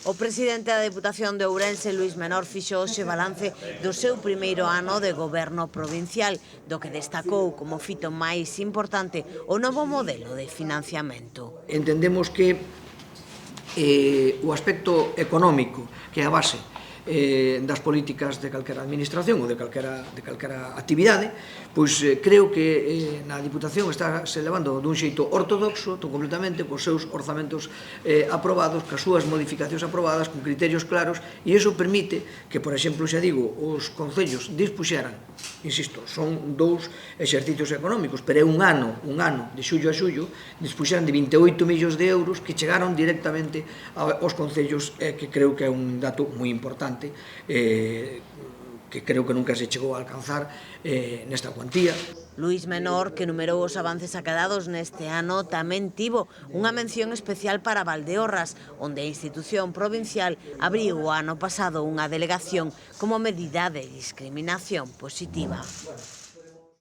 O presidente da Deputación de Ourense, Luís Menor, fixo hoxe balance do seu primeiro ano de goberno provincial, do que destacou como fito máis importante o novo modelo de financiamento. Entendemos que o aspecto económico, que é a base das políticas de calquera administración ou de calquera actividade, pois creo que na Diputación está se levando dun xeito ortodoxo, completamente, cos seus orzamentos aprobados, cas súas modificacións aprobadas, con criterios claros, e iso permite que, por exemplo, xa digo, os concellos dispuxeran, insisto, son 2 exercicios económicos, pero é un ano, de xullo a xullo, dispuxeran de 28 millóns de euros que chegaron directamente aos concellos, que creo que é un dato moi importante, que creo que nunca se chegou a alcanzar nesta cuantía. Luís Menor, que numerou os avances acadados neste ano, tamén tivo unha mención especial para Valdeorras, onde a institución provincial abriu o ano pasado unha delegación como medida de discriminación positiva.